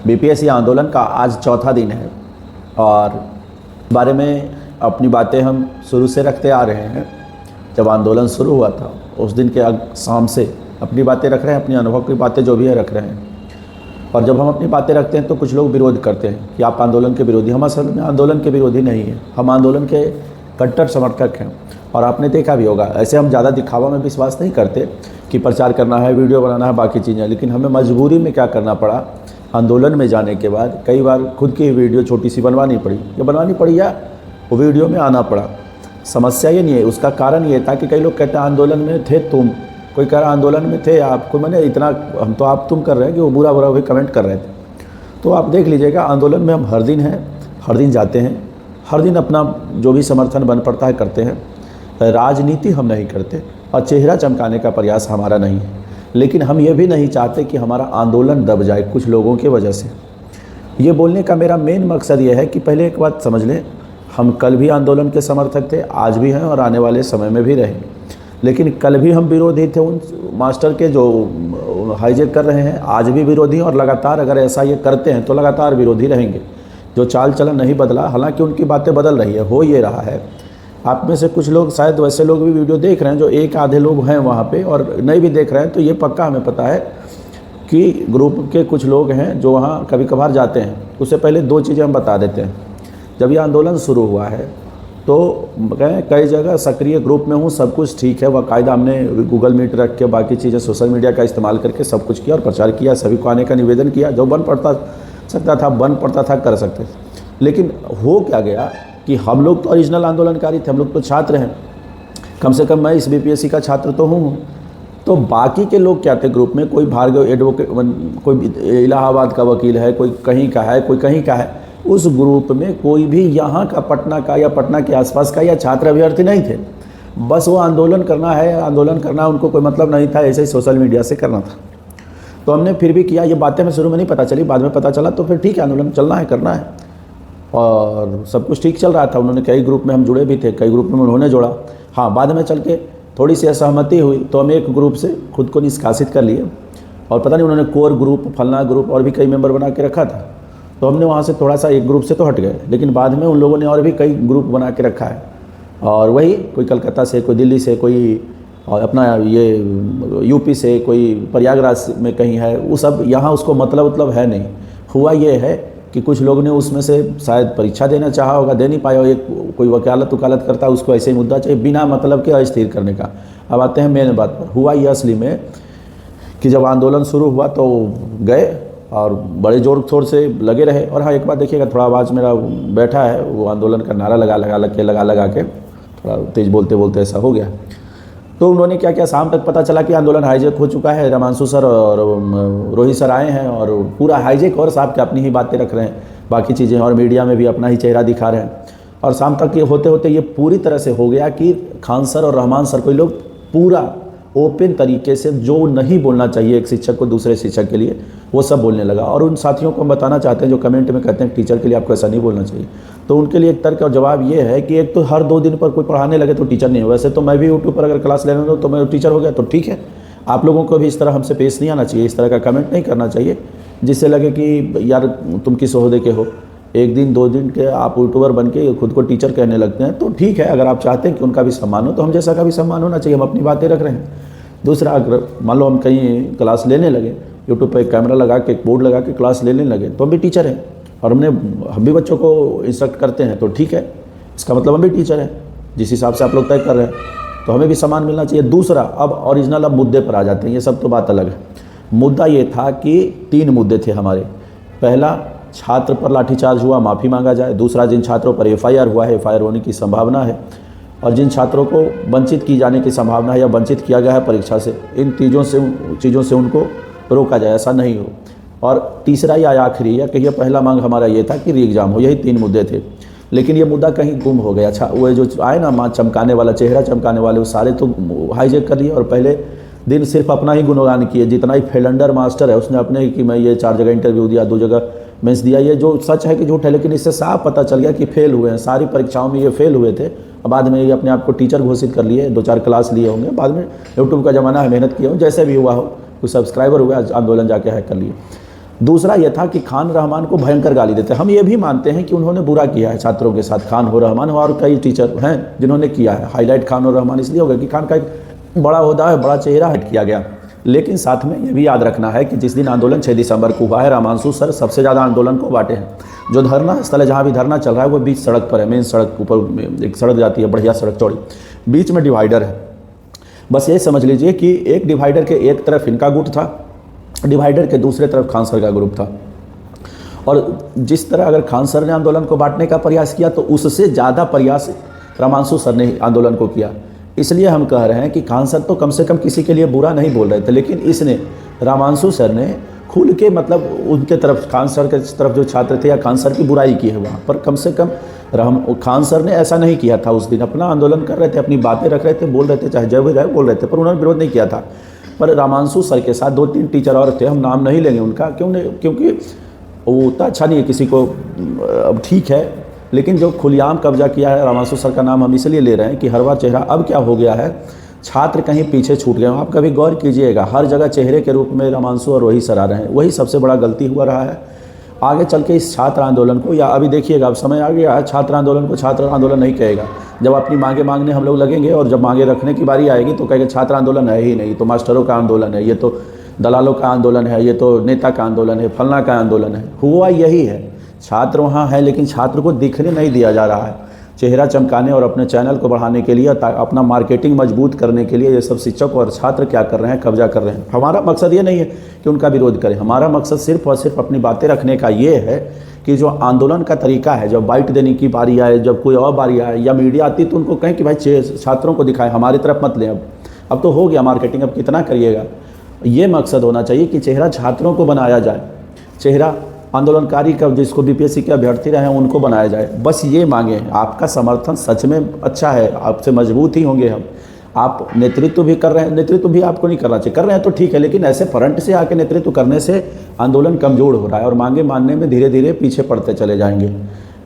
BPSC आंदोलन का आज चौथा दिन है और बारे में अपनी बातें हम शुरू से रखते आ रहे हैं। जब आंदोलन शुरू हुआ था उस दिन के शाम से अपनी बातें रख रहे हैं, अपनी अनुभव की बातें जो भी है रख रहे हैं। और जब हम अपनी बातें रखते हैं तो कुछ लोग विरोध करते हैं कि आप आंदोलन के विरोधी। हम असल में आंदोलन के विरोधी नहीं हैं, हम आंदोलन के कट्टर समर्थक हैं। और आपने देखा भी होगा, ऐसे हम ज़्यादा दिखावा में विश्वास नहीं करते कि प्रचार करना है, वीडियो बनाना है, बाकी चीज़ें। लेकिन हमें मजबूरी में क्या करना पड़ा, आंदोलन में जाने के बाद कई बार खुद की वीडियो छोटी सी बनवानी पड़ी या वो वीडियो में आना पड़ा। समस्या ये नहीं है, उसका कारण ये था कि कई लोग कहते हैं आंदोलन में थे तुम, कोई कह रहा आंदोलन में थे आपको, मैंने इतना हम तो आप तुम कर रहे हैं कि वो बुरा भी कमेंट कर रहे थे। तो आप देख लीजिएगा, आंदोलन में हम हर दिन हैं, हर दिन जाते हैं, हर दिन अपना जो भी समर्थन बन पड़ता है करते हैं। राजनीति हम नहीं करते और चेहरा चमकाने का प्रयास हमारा नहीं है। लेकिन हम ये भी नहीं चाहते कि हमारा आंदोलन दब जाए कुछ लोगों की वजह से। ये बोलने का मेरा मेन मकसद ये है कि पहले एक बात समझ लें, हम कल भी आंदोलन के समर्थक थे, आज भी हैं और आने वाले समय में भी रहेंगे। लेकिन कल भी हम विरोधी थे उन मास्टर के जो हाईजैक कर रहे हैं, आज भी विरोधी हैं और लगातार अगर ऐसा ये करते हैं तो लगातार विरोधी रहेंगे। जो चाल चलन नहीं बदला, हालांकि उनकी बातें बदल रही है, हो ये रहा है। आप में से कुछ लोग शायद वैसे लोग भी वीडियो देख रहे हैं, जो एक आधे लोग हैं वहाँ पे और नहीं भी देख रहे हैं, तो ये पक्का हमें पता है कि ग्रुप के कुछ लोग हैं जो वहाँ कभी कभार जाते हैं। उससे पहले दो चीज़ें हम बता देते हैं। जब ये आंदोलन शुरू हुआ है तो कई जगह सक्रिय ग्रुप में हूँ, सब कुछ ठीक है, बाकायदा हमने गूगल मीट रख के बाकी चीज़ें सोशल मीडिया का इस्तेमाल करके सब कुछ किया और प्रचार किया, सभी को आने का निवेदन किया, जो बन पड़ता था कर सकते थे। लेकिन हो क्या गया कि हम लोग तो ओरिजिनल आंदोलनकारी थे, हम लोग तो छात्र हैं, कम से कम मैं इस बीपीएससी का छात्र तो हूँ। तो बाकी के लोग क्या थे ग्रुप में, कोई भार्गव एडवोकेट, कोई इलाहाबाद का वकील है, कोई कहीं का है, कोई कहीं का है। उस ग्रुप में कोई भी यहाँ का पटना का या पटना के आसपास का या छात्र अभ्यर्थी नहीं थे। बस वो आंदोलन करना उनको कोई मतलब नहीं था, ऐसे ही सोशल मीडिया से करना था। तो हमने फिर भी किया। ये बातें में शुरू में नहीं पता चली, बाद में पता चला, तो फिर ठीक है, आंदोलन चलना है, करना है और सब कुछ ठीक चल रहा था। उन्होंने कई ग्रुप में हम जुड़े भी थे, कई ग्रुप में उन्होंने जोड़ा। हाँ, बाद में चल के थोड़ी सी असहमति हुई तो हम एक ग्रुप से खुद को निष्कासित कर लिए और पता नहीं उन्होंने कोर ग्रुप, फलना ग्रुप और भी कई मेंबर बना के रखा था। तो हमने वहाँ से थोड़ा सा एक ग्रुप से तो हट गए, लेकिन बाद में उन लोगों ने और भी कई ग्रुप बना के रखा है। और वही कोई कलकत्ता से, कोई दिल्ली से, कोई और अपना ये यूपी से, कोई प्रयागराज में कहीं है, वो सब यहाँ उसको मतलब है नहीं। हुआ ये है कि कुछ लोग ने उसमें से शायद परीक्षा देना चाहा होगा, दे नहीं पाया हो, एक कोई वकालत करता है, उसको ऐसे ही मुद्दा चाहिए बिना मतलब के अस्थिर करने का। अब आते हैं मेन बात पर। हुआ ये असली में कि जब आंदोलन शुरू हुआ तो गए और बड़े जोर शोर से लगे रहे। और हाँ, एक बात देखिएगा, थोड़ा आवाज़ मेरा बैठा है, वो आंदोलन का नारा लगा के थोड़ा तेज़ बोलते ऐसा हो गया। तो उन्होंने क्या किया, शाम तक पता चला कि आंदोलन हाईजैक हो चुका है, रमांशु सर और रोहित सर आए हैं और पूरा हाईजैक, और साहब के अपनी ही बातें रख रहे हैं, बाकी चीज़ें, और मीडिया में भी अपना ही चेहरा दिखा रहे हैं। और शाम तक ये होते होते ये पूरी तरह से हो गया कि खान सर और रहमान सर, कोई लोग पूरा ओपन तरीके से जो नहीं बोलना चाहिए एक शिक्षक को दूसरे शिक्षक के लिए, वो सब बोलने लगा। और उन साथियों को हम बताना चाहते हैं जो कमेंट में कहते हैं टीचर के लिए आपको ऐसा नहीं बोलना चाहिए, तो उनके लिए एक तर्क और जवाब ये है कि एक तो हर 2 दिन पर कोई पढ़ाने लगे तो टीचर नहीं हो। वैसे तो मैं भी यूट्यूब पर अगर क्लास लेने लूँ तो मैं टीचर हो गया, तो ठीक है। आप लोगों को भी इस तरह हमसे पेश नहीं आना चाहिए, इस तरह का कमेंट नहीं करना चाहिए जिससे लगे कि यार तुम किस ओहदे के हो। 1 दिन 2 दिन के आप यूट्यूबर बन के खुद को टीचर कहने लगते हैं, तो ठीक है। अगर आप चाहते हैं कि उनका भी सम्मान हो तो हम जैसा का भी सम्मान होना चाहिए, हम अपनी बातें रख रहे हैं। दूसरा, अगर मान लो हम कहीं क्लास लेने लगे, यूट्यूब पर एक कैमरा लगा के, एक बोर्ड लगा के क्लास लेने लगे, तो हम भी टीचर हैं और हम भी बच्चों को इंस्ट्रक्ट करते हैं, तो ठीक है, इसका मतलब हम भी टीचर हैं। जिस हिसाब से आप लोग तय कर रहे हैं तो हमें भी सम्मान मिलना चाहिए। दूसरा, अब मुद्दे पर आ जाते हैं, ये सब तो बात अलग है। मुद्दा ये था कि 3 मुद्दे थे हमारे। पहला, छात्र पर लाठीचार्ज हुआ, माफ़ी मांगा जाए। दूसरा, जिन छात्रों पर एफआईआर हुआ है, एफआईआर होने की संभावना है, और जिन छात्रों को वंचित की जाने की संभावना है या वंचित किया गया है परीक्षा से, इन चीज़ों से उनको रोका जाए, ऐसा नहीं हो। और तीसरा या आखिरी या कहिए पहला मांग हमारा ये था कि री एग्ज़ाम हो। यही 3 मुद्दे थे, लेकिन ये मुद्दा कहीं गुम हो गया। अच्छा, वो जो आए ना माँ चमकाने वाला, चेहरा चमकाने वाले, वो सारे तो हाईजैक कर लिए और पहले दिन सिर्फ अपना ही गुणगान किए। जितना ही फेलंडर मास्टर है उसने अपने कि मैं ये 4 जगह इंटरव्यू दिया, 2 जगह मेंस दिया, ये जो सच है कि झूठ है, लेकिन इससे साफ पता चल गया कि फेल हुए हैं। सारी परीक्षाओं में ये फेल हुए थे। बाद में ये अपने आप को टीचर घोषित कर लिए, 2-4 क्लास लिए होंगे, बाद में यूट्यूब का ज़माना है, मेहनत किए हो, जैसे भी हुआ हो, कुछ सब्सक्राइबर हुआ, आंदोलन जाके हैक कर लिए। दूसरा यह था कि खान रहमान को भयंकर गाली देते। हम ये भी मानते हैं कि उन्होंने बुरा किया है छात्रों के साथ, खान और रहमान और कई टीचर हैं जिन्होंने किया है। हाईलाइट खान और रहमान इसलिए होगा कि खान का एक बड़ा ओहदा है, बड़ा चेहरा हट किया गया। लेकिन साथ में ये भी याद रखना है कि जिस दिन आंदोलन 6 दिसंबर को हुआ है, रामांशु सर सबसे ज़्यादा आंदोलन को बांटे हैं। जो धरना स्थल है, जहाँ भी धरना चल रहा है, वो बीच सड़क पर है, मेन सड़क ऊपर एक सड़क जाती है, बढ़िया सड़क चौड़ी, बीच में डिवाइडर है। बस ये समझ लीजिए कि एक डिवाइडर के एक तरफ इनका गुट था, डिवाइडर के दूसरे तरफ खान सर का ग्रुप था। और जिस तरह अगर खान सर ने आंदोलन को बांटने का प्रयास किया, तो उससे ज़्यादा प्रयास रामांशु सर ने आंदोलन को किया। इसलिए हम कह रहे हैं कि खान सर तो कम से कम किसी के लिए बुरा नहीं बोल रहे थे, लेकिन इसने रामांशु सर ने खुल के मतलब उनके तरफ, खान सर के तरफ जो छात्र थे या खान सर की बुराई की है वहाँ पर, कम से कम खान सर ने ऐसा नहीं किया था। उस दिन अपना आंदोलन कर रहे थे, अपनी बातें रख रहे थे, बोल रहे थे, चाहे जय भी रहे बोल रहे थे, पर उन्होंने विरोध नहीं किया था। पर रामांशु सर के साथ 2-3 टीचर और थे, हम नाम नहीं लेंगे उनका, क्योंकि वो उतना अच्छा नहीं है किसी को, अब ठीक है। लेकिन जो खुलेआम कब्जा किया है, रामांशु सर का नाम हम इसलिए ले रहे हैं कि हर बार चेहरा अब क्या हो गया है, छात्र कहीं पीछे छूट गए। आप कभी गौर कीजिएगा, हर जगह चेहरे के रूप में रामांशु और वही सर आ रहे हैं। वही सबसे बड़ा गलती हुआ रहा है। आगे चल के इस छात्र आंदोलन को, या अभी देखिएगा अब समय आ गया है, छात्र आंदोलन को छात्र आंदोलन नहीं कहेगा। जब अपनी मांगे मांगने हम लोग लगेंगे और जब मांगे रखने की बारी आएगी तो कहेंगे छात्र आंदोलन है ही नहीं, तो मास्टरों का आंदोलन है, ये तो दलालों का आंदोलन है, ये तो नेता का आंदोलन है, फलना का आंदोलन है। हुआ यही है, छात्र वहाँ है लेकिन छात्र को दिखने नहीं दिया जा रहा है। चेहरा चमकाने और अपने चैनल को बढ़ाने के लिए, अपना मार्केटिंग मजबूत करने के लिए ये सब शिक्षक और छात्र क्या कर रहे हैं, कब्जा कर रहे हैं। हमारा मकसद ये नहीं है कि उनका विरोध करें, हमारा मकसद सिर्फ और सिर्फ अपनी बातें रखने का ये है कि जो आंदोलन का तरीका है, जब बाइट देने की बारी आए, जब कोई और बारी आए या मीडिया आती तो उनको कहें कि भाई छात्रों को दिखाएं, हमारी तरफ मत लें। अब तो हो गया मार्केटिंग, अब कितना करिएगा। ये मकसद होना चाहिए कि चेहरा छात्रों को बनाया जाए, चेहरा आंदोलनकारी का, जिसको बीपीएससी के अभ्यर्थी रहे हैं उनको बनाया जाए। बस ये मांगे हैं। आपका समर्थन सच में अच्छा है, आपसे मजबूत ही होंगे हम। आप नेतृत्व भी कर रहे हैं, नेतृत्व भी आपको नहीं करना चाहिए, कर रहे हैं तो ठीक है, लेकिन ऐसे फ्रंट से आके नेतृत्व करने से आंदोलन कमज़ोर हो रहा है और मांगे मानने में धीरे धीरे पीछे पड़ते चले जाएंगे,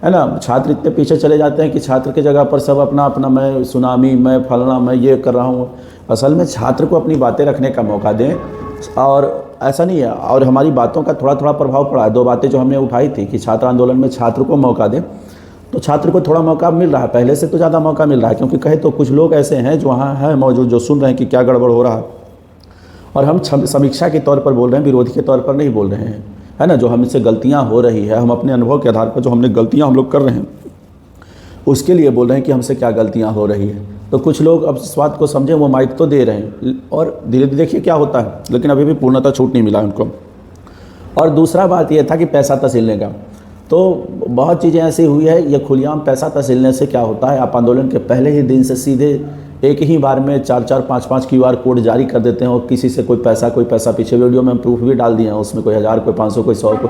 है ना। छात्र इतने पीछे चले जाते हैं कि छात्र की जगह पर सब अपना अपना, मैं सुनामी, मैं फलना, मैं ये कर रहा हूँ। असल में छात्र को अपनी बातें रखने का मौका दें, और ऐसा नहीं है। और हमारी बातों का थोड़ा थोड़ा प्रभाव पड़ा है। 2 बातें जो हमने उठाई थी कि छात्र आंदोलन में छात्र को मौका दें, तो छात्र को थोड़ा मौका मिल रहा है, पहले से तो ज़्यादा मौका मिल रहा है। क्योंकि कहे तो कुछ लोग ऐसे हैं जो वहाँ हैं मौजूद, जो सुन रहे हैं कि क्या गड़बड़ हो रहा है, और हम समीक्षा के तौर पर बोल रहे हैं, विरोधी के तौर पर नहीं बोल रहे हैं, है ना। जो हमसे गलतियाँ हो रही है, हम अपने अनुभव के आधार पर जो हमने गलतियाँ हम लोग कर रहे हैं उसके लिए बोल रहे हैं कि हमसे क्या गलतियाँ हो रही है। तो कुछ लोग अब इस बात को समझें, वो माइक तो दे रहे हैं और धीरे धीरे देखिए क्या होता है, लेकिन अभी भी पूर्णतः छूट नहीं मिला उनको। और दूसरा बात यह था कि पैसा तसीलने का, तो बहुत चीज़ें ऐसी हुई है। ये खुलेआम पैसा तसीलने से क्या होता है, आप आंदोलन के पहले ही दिन से सीधे एक ही बार में 4-4, 5-5 QR कोड जारी कर देते हैं और किसी से कोई पैसा, पीछे वीडियो में हम प्रूफ भी डाल दिए हैं, उसमें कोई 1000, कोई 500, कोई 100, को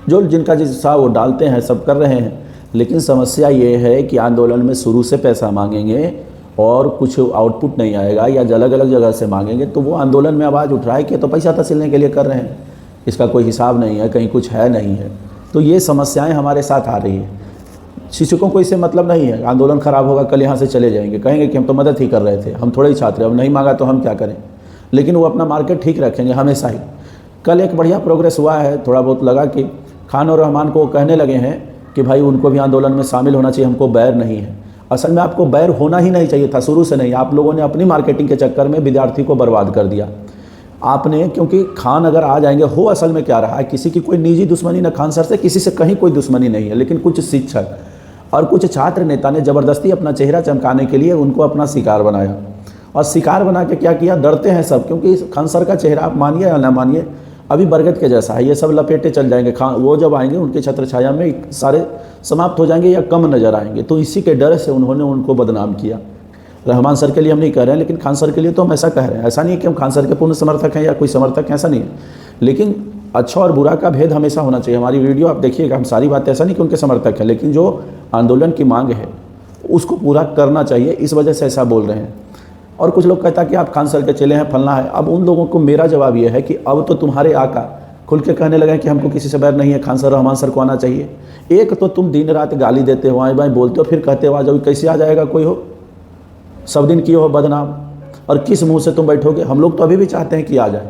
जो जिनका जिस वो डालते हैं, सब कर रहे हैं। लेकिन समस्या ये है कि आंदोलन में शुरू से पैसा मांगेंगे और कुछ आउटपुट नहीं आएगा, या अलग अलग जगह से मांगेंगे, तो वो आंदोलन में आवाज़ उठ रहा है कि तो पैसा तसीलने के लिए कर रहे हैं, इसका कोई हिसाब नहीं है, कहीं कुछ है नहीं है। तो ये समस्याएं हमारे साथ आ रही हैं। शिक्षकों को इससे मतलब नहीं है, आंदोलन ख़राब होगा कल यहाँ से चले जाएंगे, कहेंगे कि हम तो मदद ही कर रहे थे, हम थोड़े ही छात्र, अब नहीं मांगा तो हम क्या करें। लेकिन वो अपना मार्केट ठीक रखेंगे हमेशा ही। कल एक बढ़िया प्रोग्रेस हुआ है, थोड़ा बहुत लगा कि खान और रहमान को कहने लगे हैं कि भाई उनको भी आंदोलन में शामिल होना चाहिए, हमको बैर नहीं है। असल में आपको बैर होना ही नहीं चाहिए था, शुरू से नहीं। आप लोगों ने अपनी मार्केटिंग के चक्कर में विद्यार्थी को बर्बाद कर दिया आपने। क्योंकि खान अगर आ जाएंगे, हो असल में क्या रहा है, किसी की कोई निजी दुश्मनी न खान सर से, किसी से कहीं कोई दुश्मनी नहीं है, लेकिन कुछ शिक्षक और कुछ छात्र नेता ने ज़बरदस्ती अपना चेहरा चमकाने के लिए उनको अपना शिकार बनाया। और शिकार बना के क्या किया, डरते हैं सब, क्योंकि खान सर का चेहरा आप मानिए या ना मानिए अभी बरगद के जैसा है, ये सब लपेटे चल जाएंगे। खान वो जब आएंगे उनके छत्र छाया में सारे समाप्त हो जाएंगे या कम नज़र आएंगे। तो इसी के डर से उन्होंने उनको बदनाम किया। रहमान सर के लिए हम नहीं कह रहे हैं, लेकिन खान सर के लिए तो हम ऐसा कह रहे हैं। ऐसा नहीं है कि हम खान सर के पूर्ण समर्थक हैं या कोई समर्थक हैं, ऐसा नहीं है। लेकिन अच्छा और बुरा का भेद हमेशा होना चाहिए। हमारी वीडियो आप देखिएगा, हम सारी बातें ऐसा नहीं कि उनके समर्थक हैं, लेकिन जो आंदोलन की मांग है उसको पूरा करना चाहिए, इस वजह से ऐसा बोल रहे हैं। और कुछ लोग कहता है कि आप खान सर के चेले हैं, फलना है। अब उन लोगों को मेरा जवाब ये है कि अब तो तुम्हारे आका खुल के कहने लगे कि हमको किसी से बैर नहीं है, खान सर रहमान सर को आना चाहिए। एक तो तुम दिन रात गाली देते हो, आए बाएँ बोलते हो, फिर कहते हो आ जाओ। कैसे आ जाएगा कोई, हो सब दिन किए हो बदनाम, और किस मुंह से तुम बैठोगे। हम लोग तो अभी भी चाहते हैं कि आ जाए,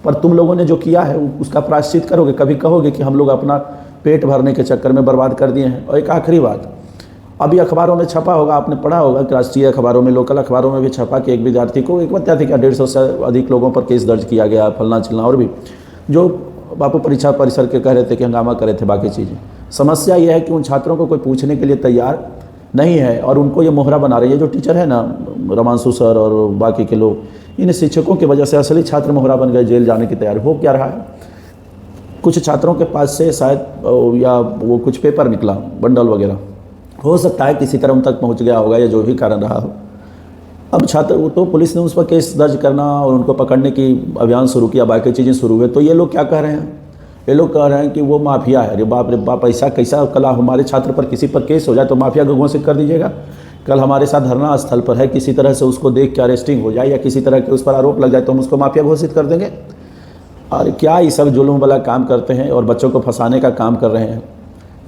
पर तुम लोगों ने जो किया है उसका प्रायश्चित करोगे? कभी कहोगे कि हम लोग अपना पेट भरने के चक्कर में बर्बाद कर दिए हैं? और एक आखिरी बात, अभी अखबारों में छपा होगा, आपने पढ़ा होगा कि राष्ट्रीय अखबारों में, लोकल अखबारों में भी छपा कि एक विद्यार्थी को, एक विद्यार्थी का 150 से अधिक लोगों पर केस दर्ज किया गया, फलना चिलना, और भी जो बापू परीक्षा परिसर के कह रहे थे कि हंगामा करे थे, बाकी चीज़ें। समस्या ये है कि उन छात्रों को कोई पूछने के लिए तैयार नहीं है और उनको ये मोहरा बना रही है जो टीचर है ना, रमांशु सर और बाकी के लोग, इन शिक्षकों की वजह से असली छात्र मोहरा बन गए, जेल जाने की तैयारी हो क्या रहा है। कुछ छात्रों के पास से शायद या वो कुछ पेपर निकला, बंडल वगैरह, हो सकता है किसी तरह उन तक पहुंच गया होगा या जो भी कारण रहा हो। अब छात्र तो पुलिस ने उस पर केस दर्ज करना और उनको पकड़ने की अभियान शुरू किया, बाकी चीज़ें शुरू हुए। तो ये लोग क्या कह रहे हैं? ये लोग कह रहे हैं कि वो माफिया है। अरे बाप रे बाप, ऐसा कैसा कला, हमारे छात्र पर किसी पर केस हो जाए तो माफिया को घोषित कर दीजिएगा। कल हमारे साथ धरना स्थल पर है, किसी तरह से उसको देख के अरेस्टिंग हो जाए या किसी तरह के उस पर आरोप लग जाए तो हम उसको माफिया घोषित कर देंगे। और क्या ये सब जुल्म वाला काम करते हैं और बच्चों को फंसाने का काम कर रहे हैं।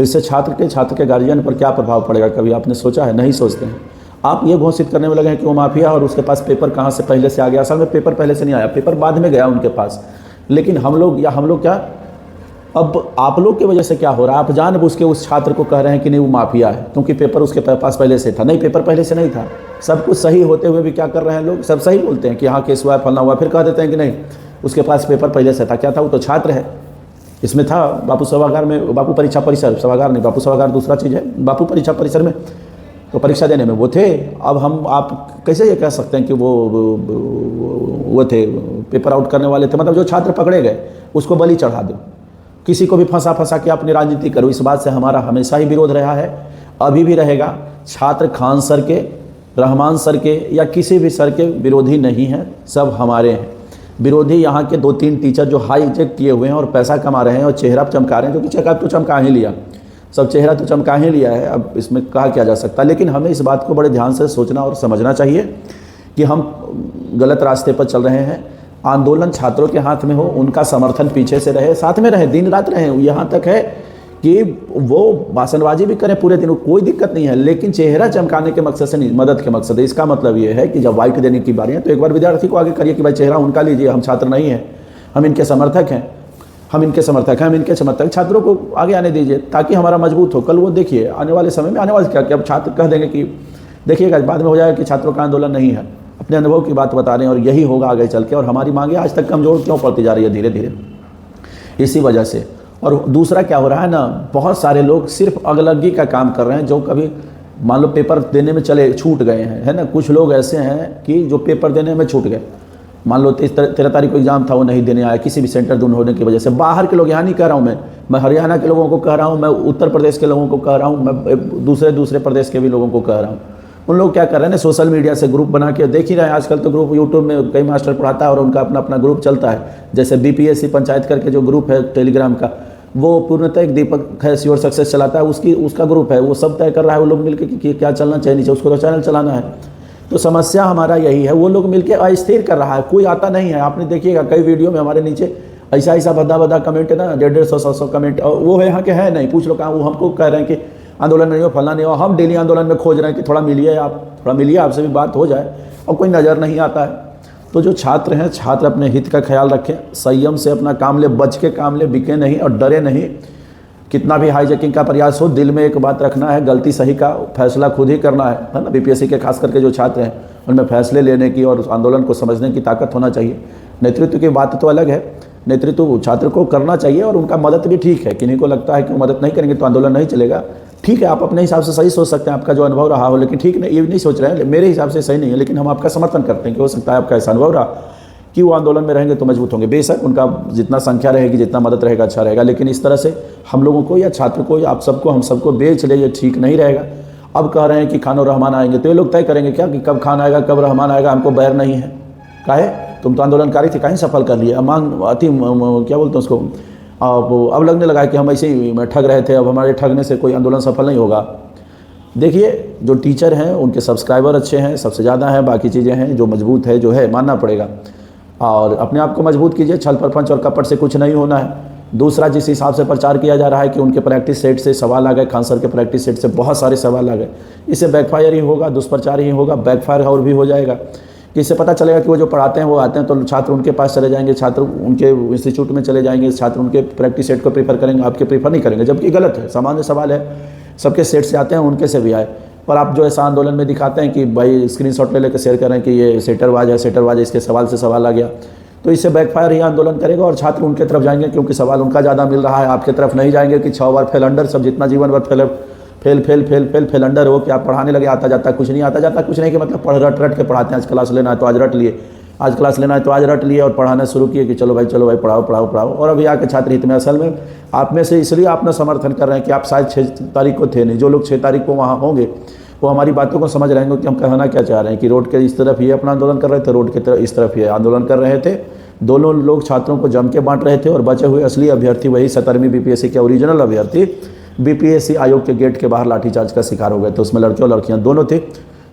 इससे छात्र के गार्जियन पर क्या प्रभाव पड़ेगा, कभी आपने सोचा है? नहीं सोचते हैं। आप ये घोषित करने में लगे हैं कि वो माफिया और उसके पास पेपर कहाँ से पहले से आ गया। असल में पेपर पहले से नहीं आया, पेपर बाद में गया उनके पास। लेकिन हम लोग क्या, अब आप लोग की वजह से क्या हो रहा है, आप जानबूझ के उस छात्र को कह रहे हैं कि नहीं वो माफिया है, क्योंकि पेपर उसके पास पहले से था। नहीं, पेपर पहले से नहीं था। सब कुछ सही होते हुए भी क्या कर रहे हैं लोग, सब सही बोलते हैं कि हाँ केस हुआ, फलना हुआ, फिर कह देते हैं कि नहीं उसके पास पेपर पहले से था। क्या था? वो तो छात्र है। इसमें था बापू सभागार में, बापू परीक्षा परिसर, सभागार नहीं, बापू सभागार दूसरा चीज़ है। बापू परीक्षा परिसर में तो परीक्षा देने में वो थे। अब आप कैसे ये कह सकते हैं कि वो थे, पेपर आउट करने वाले थे? मतलब जो छात्र पकड़े गए उसको बलि चढ़ा दो, किसी को भी फंसा के अपनी राजनीति करो। इस बात से हमारा हमेशा ही विरोध रहा है, अभी भी रहेगा। छात्र खान सर के, रहमान सर के या किसी भी सर के विरोधी नहीं हैं, सब हमारे हैं विरोधी। यहाँ के 2-3 टीचर जो हाईजैक किए हुए हैं और पैसा कमा रहे हैं और चेहरा चमका रहे हैं, क्योंकि चेहरा तो चमका ही लिया, सब चेहरा तो चमका ही लिया है। अब इसमें कहा क्या जा सकता। लेकिन हमें इस बात को बड़े ध्यान से सोचना और समझना चाहिए कि हम गलत रास्ते पर चल रहे हैं। आंदोलन छात्रों के हाथ में हो, उनका समर्थन पीछे से रहे, साथ में रहे, दिन रात रहे। यहाँ तक है कि वो भाषणबाजी भी करें पूरे दिन, कोई दिक्कत नहीं है, लेकिन चेहरा चमकाने के मकसद से नहीं, मदद के मकसद है। इसका मतलब ये है कि जब वाइट देने की बारी है तो एक बार विद्यार्थी को आगे करिए कि भाई चेहरा उनका लीजिए, हम छात्र नहीं हैं, हम इनके समर्थक हैं, हम इनके समर्थक। छात्रों को आगे आने दीजिए ताकि हमारा मजबूत हो। कल वो देखिए आने वाले समय में, आने वाले क्या कि अब छात्र कह देंगे कि देखिएगा बाद में हो जाएगा कि छात्रों का आंदोलन नहीं है। अपने अनुभव की बात बता रहे हैं और यही होगा आगे चल के। और हमारी मांगे आज तक कमज़ोर क्यों पड़ती जा रही है धीरे धीरे, इसी वजह से। और दूसरा क्या हो रहा है ना, बहुत सारे लोग सिर्फ अगलगी का काम कर रहे हैं। जो कभी मान लो पेपर देने में छूट गए हैं, है ना, कुछ लोग ऐसे हैं कि जो पेपर देने में छूट गए। मान लो 13 तारीख को एग्जाम था, वो नहीं देने आया किसी भी सेंटर दूर होने की वजह से। बाहर के लोग, यहाँ नहीं कह रहा हूँ मैं हरियाणा के लोगों को कह रहा हूँ, मैं उत्तर प्रदेश के लोगों को कह रहा हूँ, मैं दूसरे प्रदेश के भी लोगों को कह रहा हूँ। उन लोग क्या कर रहे हैं, सोशल मीडिया से ग्रुप बना के, देख ही रहे हैं आजकल तो ग्रुप यूट्यूब में कई मास्टर पढ़ाता है और उनका अपना ग्रुप चलता है। जैसे BPSC पंचायत करके जो ग्रुप है टेलीग्राम का, वो पूर्णतः एक दीपक है श्योर सक्सेस चलाता है, उसका ग्रुप है, वो सब तय कर रहा है वो लोग मिलकर कि क्या चलना चाहिए, नीचे उसको तो चैनल चलाना है। तो समस्या हमारा यही है, वो लोग मिलकर अस्थिर कर रहा है, कोई आता नहीं है। आपने देखिएगा कई वीडियो में हमारे नीचे ऐसा भद्दा कमेंट है ना, 150-100 कमेंट, और वो यहाँ के है नहीं, पूछ लो कहाँ। वो हमको कह रहे हैं कि आंदोलन नहीं हो, फलना नहीं हो। हम डेली आंदोलन में खोज रहे हैं कि थोड़ा मिलिए, आपसे भी बात हो जाए, और कोई नज़र नहीं आता है। तो जो छात्र हैं, छात्र अपने हित का ख्याल रखें, संयम से अपना काम ले, बच के काम ले, बिके नहीं और डरे नहीं। कितना भी हाईजैकिंग का प्रयास हो, दिल में एक बात रखना है, गलती सही का फैसला खुद ही करना है ना। BPSC के खास करके जो छात्र हैं उनमें फैसले लेने की और आंदोलन को समझने की ताकत होना चाहिए। नेतृत्व की बात तो अलग है, नेतृत्व छात्र को करना चाहिए और उनका मदद भी ठीक है। किन्हीं को लगता है कि मदद नहीं करेंगे तो आंदोलन नहीं चलेगा, ठीक है, आप अपने हिसाब से सही सोच सकते हैं, आपका जो अनुभव रहा हो, लेकिन ठीक नहीं, ये नहीं सोच रहे हैं, मेरे हिसाब से सही नहीं है, लेकिन हम आपका समर्थन करते हैं कि हो सकता है आपका ऐसा अनुभव रहा कि वो आंदोलन में रहेंगे तो मजबूत होंगे। बेशक उनका जितना संख्या रहेगी, जितना मदद रहेगा अच्छा रहेगा, लेकिन इस तरह से हम लोगों को या छात्र को या आप सबको, हम सबको बेच ले, ये ठीक नहीं रहेगा। अब कह रहे हैं कि खान और रहमान आएंगे, तो ये लोग तय करेंगे क्या कि कब खान आएगा, कब रहमान आएगा, हमको बैर नहीं है। काहे, तुम तो आंदोलनकारी थे, कहीं सफल कर लिए, मांग अति क्या बोलते हैं उसको, अब लगने लगा कि हम ऐसे ही ठग रहे थे, अब हमारे ठगने से कोई आंदोलन सफल नहीं होगा। देखिए जो टीचर हैं उनके सब्सक्राइबर अच्छे हैं, सबसे ज़्यादा हैं, बाकी चीज़ें हैं, जो मजबूत है जो है मानना पड़ेगा। और अपने आप को मजबूत कीजिए, छल प्रपंच और कपट से कुछ नहीं होना है। दूसरा, जिस हिसाब से प्रचार किया जा रहा है कि उनके प्रैक्टिस सेट से सवाल आ गए, खान सर के प्रैक्टिस सेट से बहुत सारे सवाल आ गए, इससे बैकफायर ही होगा, दुष्प्रचार ही होगा, बैकफायर और भी हो जाएगा। कि इससे पता चलेगा कि वो जो पढ़ाते हैं वो आते हैं तो छात्र उनके पास चले जाएंगे, छात्र उनके इंस्टीट्यूट में चले जाएंगे, छात्र उनके प्रैक्टिस सेट को प्रेफर करेंगे, आपके प्रेफर नहीं करेंगे, जबकि गलत है। सामान्य सवाल है, सबके सेट से आते हैं, उनके से भी आए, पर आप जो ऐसा आंदोलन में दिखाते हैं कि भाई स्क्रीनशॉट ले लेकर शेयर करें कि ये सेटरवाज है, सेटरवाज है, इसके सवाल से सवाल आ गया, तो इससे बैकफायर ही आंदोलन करेगा और छात्र उनके तरफ जाएंगे क्योंकि सवाल उनका ज़्यादा मिल रहा है, आपके तरफ नहीं जाएंगे कि 6 बार फेल अंडर, सब जितना जीवन भर फेल अंडर हो कि आप पढ़ाने लगे, आता जाता कुछ नहीं, आता जाता कुछ नहीं कि मतलब पढ़ रट के पढ़ाते हैं, आज क्लास लेना है तो आज रट लिए, आज क्लास लेना है तो आज रट लिए और पढ़ाना शुरू किए कि चलो भाई पढ़ाओ। और अभी आके छात्र हित में, असल में आप में से इसलिए आप ना समर्थन कर रहे हैं कि आप शायद 6 तारीख को थे नहीं, जो लोग 6 तारीख को वहाँ होंगे वो हमारी बातों को समझ रहे हैं कि हम कहना क्या चाह रहे हैं, कि रोड के इस तरफ ये अपना आंदोलन कर रहे थे, रोड के तरफ इस तरफ ये आंदोलन कर रहे थे, दोनों लोग छात्रों को जम के बांट रहे थे और बचे हुए असली अभ्यर्थी वही 17वीं बीपीएससी के ओरिजिनल अभ्यर्थी बीपीएससी आयोग के गेट के बाहर लाठीचार्ज का शिकार हो गए थे, उसमें लड़के और लड़कियां दोनों थे।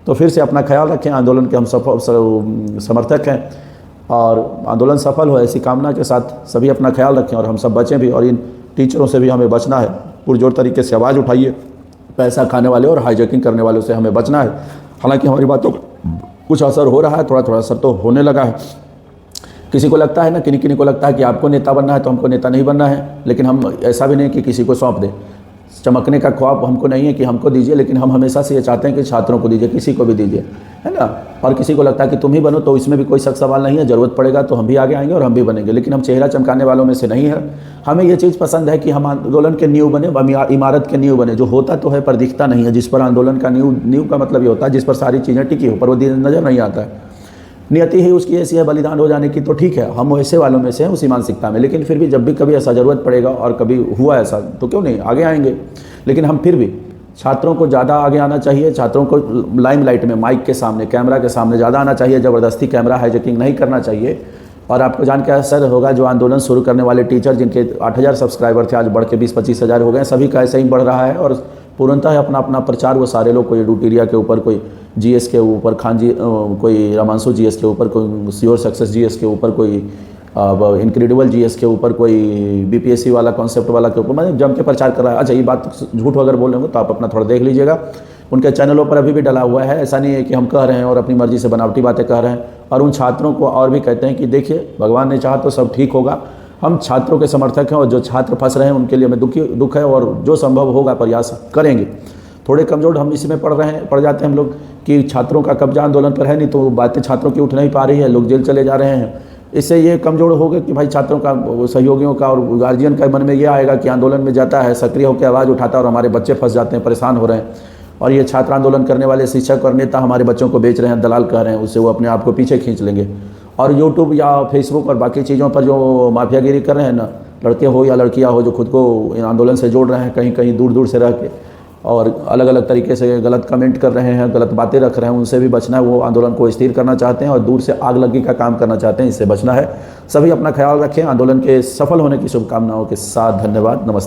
तो फिर से अपना ख्याल रखें, आंदोलन के हम समर्थक हैं और आंदोलन सफल हो ऐसी कामना के साथ सभी अपना ख्याल रखें और हम सब बचें भी, और इन टीचरों से भी हमें बचना है, पुरजोर तरीके से आवाज़ उठाइए, पैसा खाने वाले और हाईजैकिंग करने वालों से हमें बचना है। हालांकि हमारी बातों का कुछ असर हो रहा है, थोड़ा असर तो होने लगा है। किसी को लगता है ना, किन्हीं को लगता है कि आपको नेता बनना है तो हमको नेता नहीं बनना है, लेकिन हम ऐसा भी नहीं कि किसी को सौंप दें, चमकने का ख्वाब हमको नहीं है कि हमको दीजिए, लेकिन हम हमेशा से ये चाहते हैं कि छात्रों को दीजिए, किसी को भी दीजिए, है ना। और किसी को लगता है कि तुम ही बनो, तो इसमें भी कोई शक सवाल नहीं है, ज़रूरत पड़ेगा तो हम भी आगे आएंगे और हम भी बनेंगे, लेकिन हम चेहरा चमकाने वालों में से नहीं है। हमें ये चीज़ पसंद है कि हम आंदोलन के नींव बने, इमारत के नींव बने, जो होता तो है पर दिखता नहीं है, जिस पर आंदोलन का नींव का मतलब ये होता है जिस पर सारी चीज़ें टिकी हो, पर वो नज़र नहीं आता है। नियति ही उसकी ऐसी है बलिदान हो जाने की, तो ठीक है, हम वैसे वालों में से हैं उसी मानसिकता में, लेकिन फिर भी जब भी कभी ऐसा ज़रूरत पड़ेगा और कभी हुआ ऐसा तो क्यों नहीं आगे आएंगे। लेकिन हम फिर भी छात्रों को ज़्यादा आगे आना चाहिए, छात्रों को लाइमलाइट में, माइक के सामने, कैमरा के सामने ज़्यादा आना चाहिए, ज़बरदस्ती कैमरा हाईजैकिंग नहीं करना चाहिए। और आपको जान के असर होगा, जो आंदोलन शुरू करने वाले टीचर जिनके 8000 सब्सक्राइबर थे आज बढ़ के 20-25 हज़ार हो गए, सभी का ऐसे ही बढ़ रहा है और पूर्णतः अपना प्रचार वो सारे लोग, कोई डूटीरिया के ऊपर, कोई जीएस के ऊपर, खान जी, कोई रामांशु जीएस के ऊपर, कोई श्योर सक्सेस जीएस के ऊपर, कोई इनक्रेडिबल जीएस के ऊपर, कोई बीपीएससी वाला कॉन्सेप्ट वाला के ऊपर, मैंने जम के प्रचार कर रहा है। अच्छा, ये बात झूठ अगर बोल रहे हो तो आप अपना थोड़ा देख लीजिएगा, उनके चैनलों पर अभी भी डला हुआ है। ऐसा नहीं है कि हम कह रहे हैं और अपनी मर्जी से बनावटी बातें कह रहे हैं, और उन छात्रों को और भी कहते हैं कि देखिए भगवान ने चाहा तो सब ठीक होगा। हम छात्रों के समर्थक हैं और जो छात्र फंस रहे हैं उनके लिए हमें दुख है, और जो संभव होगा प्रयास करेंगे। थोड़े कमज़ोर हम इसी में पड़ जाते हैं हम लोग कि छात्रों का कब्जा आंदोलन पर है, नहीं तो बातें छात्रों की उठ नहीं पा रही है, लोग जेल चले जा रहे हैं। इससे ये कमज़ोर हो गए कि भाई छात्रों का, सहयोगियों का और गार्जियन का मन में ये आएगा कि आंदोलन में जाता है, सक्रिय होकर आवाज़ उठाता है और हमारे बच्चे फंस जाते हैं, परेशान हो रहे हैं। और ये छात्र आंदोलन करने वाले शिक्षक और नेता हमारे बच्चों को बेच रहे हैं, दलाल कह रहे हैं, उससे वो अपने आप को पीछे खींच लेंगे। और यूट्यूब या फेसबुक और बाकी चीज़ों पर जो माफियागिरी कर रहे हैं ना, लड़के हो या लड़कियां हो, जो खुद को आंदोलन से जोड़ रहे हैं, कहीं कहीं दूर से रह के, और अलग अलग तरीके से गलत कमेंट कर रहे हैं, गलत बातें रख रहे हैं, उनसे भी बचना है। वो आंदोलन को स्थिर करना चाहते हैं और दूर से आग लगी का काम करना चाहते हैं, इससे बचना है। सभी अपना ख्याल रखें। आंदोलन के सफल होने की शुभकामनाओं के साथ धन्यवाद, नमस्ते।